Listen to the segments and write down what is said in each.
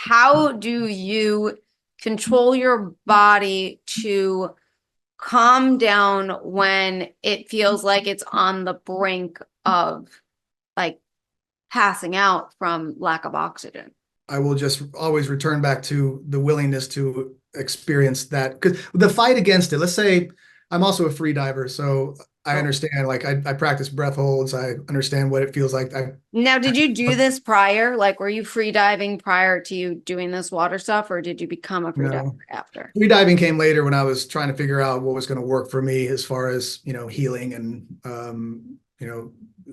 how do you control your body to calm down when it feels like it's on the brink of like passing out from lack of oxygen? I will just always return back to the willingness to experience that. Because the fight against it, let's say I'm also a free diver, so I Oh. understand, like I practice breath holds. I understand what it feels like. Now, did you do this prior? Like, were you free diving prior to you doing this water stuff, or did you become a free diver No, after? free diving came later when I was trying to figure out what was going to work for me as far as, healing and,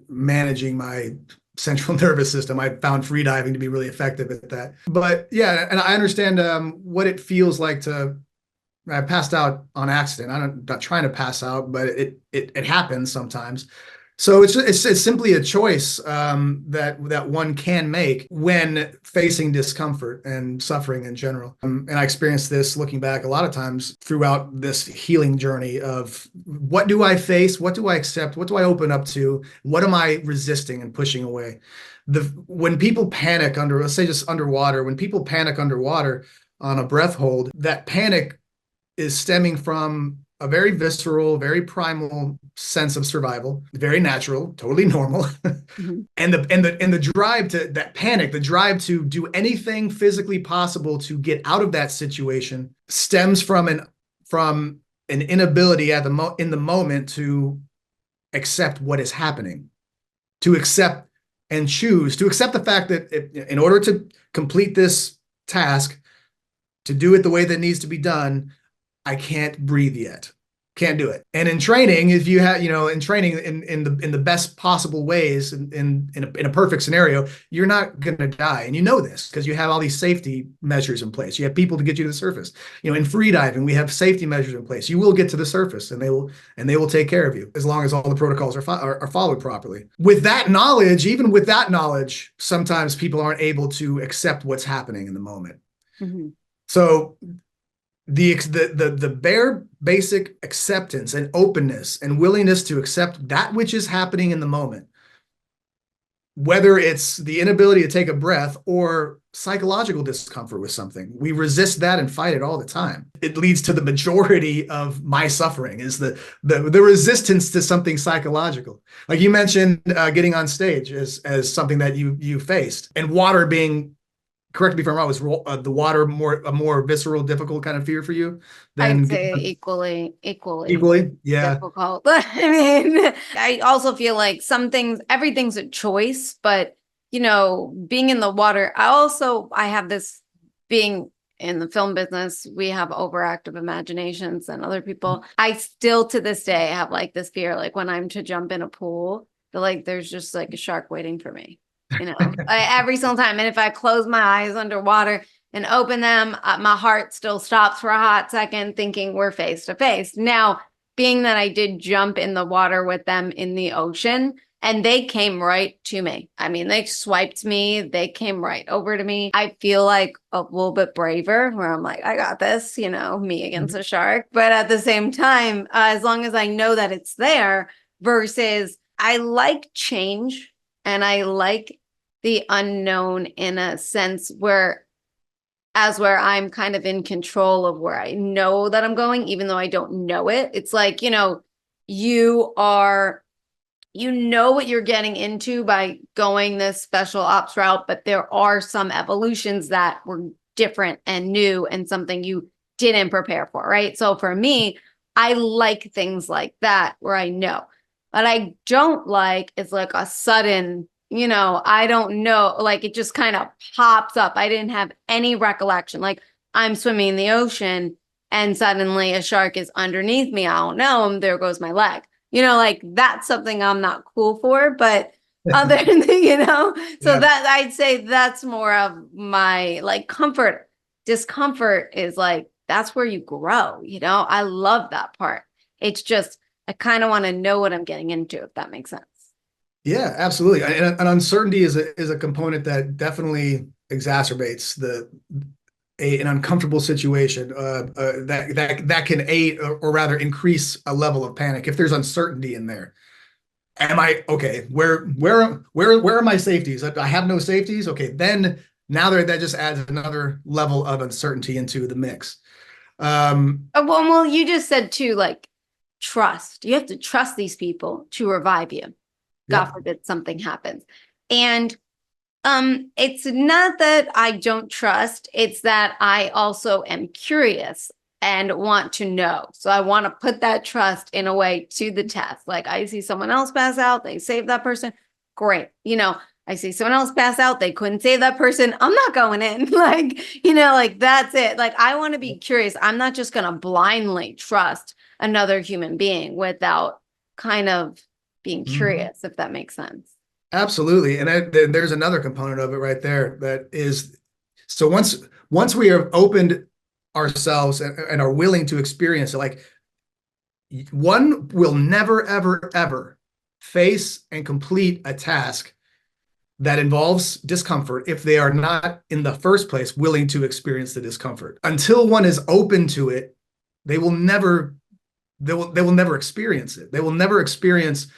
managing my central nervous system. I found free diving to be really effective at that. But yeah, and I understand what it feels like to. I passed out on accident. I'm not trying to pass out, but it happens sometimes. So it's simply a choice that one can make when facing discomfort and suffering in general. And I experienced this looking back a lot of times throughout this healing journey of what do I face? What do I accept? What do I open up to? What am I resisting and pushing away? When people panic under, let's say just underwater, when people panic underwater on a breath hold, that panic is stemming from a very visceral, very primal sense of survival, very natural, totally normal. Mhm. And the drive to that panic, the drive to do anything physically possible to get out of that situation stems from an inability in the moment to accept what is happening, to accept and choose to accept the fact that in order to complete this task, to do it the way that needs to be done, I can't breathe yet. Can't do it. And in training, if you have, in training in the best possible ways, in a perfect scenario, you're not going to die, and you know this because you have all these safety measures in place. You have people to get you to the surface. In free diving, we have safety measures in place. You will get to the surface, and they will take care of you as long as all the protocols are followed properly. With that knowledge, even with that knowledge, sometimes people aren't able to accept what's happening in the moment. Mhm. So the bare basic acceptance and openness and willingness to accept that which is happening in the moment, whether it's the inability to take a breath or psychological discomfort with something, we resist that and fight it all the time. It leads to the majority of my suffering is the resistance to something psychological. Like you mentioned, getting on stage as something that you faced, and water being, correct me if I'm wrong, was the water a more visceral, difficult kind of fear for you I'd than say equally equally? Yeah. difficult. I mean, I also feel like everything's a choice, but being in the water, I have this being in the film business, we have overactive imaginations and other people. I still to this day have like this fear, like when I'm to jump in a pool, that like there's just like a shark waiting for me, every single time. And if I close my eyes underwater and open them, my heart still stops for a hot second, thinking we're face to face. Now, being that I did jump in the water with them in the ocean, and they came right to me. I mean, they swiped me, they came right over to me. I feel like a little bit braver, where I'm like, I got this, me against a shark. But at the same time, as long as I know that it's there, versus I like change and I like the unknown in a sense where I'm kind of in control of where I know that I'm going, even though I don't know it. It's like, you are, what you're getting into by going this special ops route, but there are some evolutions that were different and new and something you didn't prepare for, right? So for me, I like things like that where I know. But I don't like is like a sudden, I don't know, like it just kind of pops up. I didn't have any recollection. Like I'm swimming in the ocean and suddenly a shark is underneath me. I don't know him. There goes my leg. Like that's something I'm not cool for. But other than, so Yeah. that I'd say that's more of my like comfort. Discomfort is like, that's where you grow. I love that part. It's just, I kind of want to know what I'm getting into, if that makes sense. Yeah, absolutely. And uncertainty is a component that definitely exacerbates an uncomfortable situation that can aid or rather increase a level of panic if there's uncertainty in there. Am I okay? Where are my safeties? I have no safeties. Okay, then Now that just adds another level of uncertainty into the mix. Well, you just said too, like trust. You have to trust these people to revive you. God Yep. forbid something happens. And it's not that I don't trust, it's that I also am curious and want to know. So I want to put that trust in a way to the test. Like I see someone else pass out, they save that person. Great. I see someone else pass out, they couldn't save that person. I'm not going in. Like that's it. Like I want to be curious. I'm not just going to blindly trust another human being without kind of being Mhm. curious, if that makes sense. Absolutely. And there's another component of it right there that is, so once we have opened ourselves and are willing to experience it, like one will never, ever, ever face and complete a task that involves discomfort if they are not in the first place willing to experience the discomfort. Until one is open to it, they will never they will never experience it. They will never experience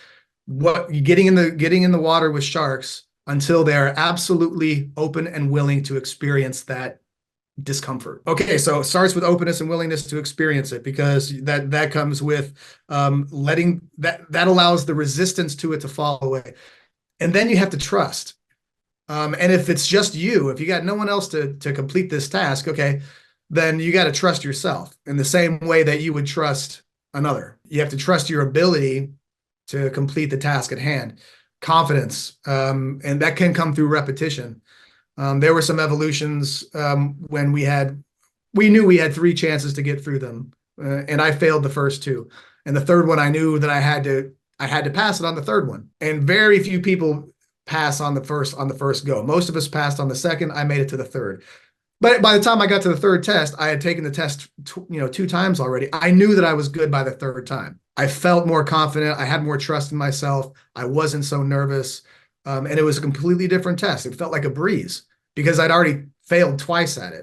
what getting in the water with sharks until they are absolutely open and willing to experience that discomfort. Okay, so it starts with openness and willingness to experience it, because that comes with letting that allows the resistance to it to fall away. And then you have to trust. And if it's just you, if you got no one else to complete this task, okay, then you got to trust yourself in the same way that you would trust another. You have to trust your ability to complete the task at hand. Confidence, and that can come through repetition. There were some evolutions when we knew we had 3 chances to get through them, and I failed the first 2, and the third one I knew that I had to pass it on the third one. And very few people pass on the first go. Most of us passed on the second. I made it to the third. But by the time I got to the third test, I had taken the test, 2 times already. I knew that I was good by the third time. I felt more confident. I had more trust in myself. I wasn't so nervous. And it was a completely different test. It felt like a breeze because I'd already failed twice at it.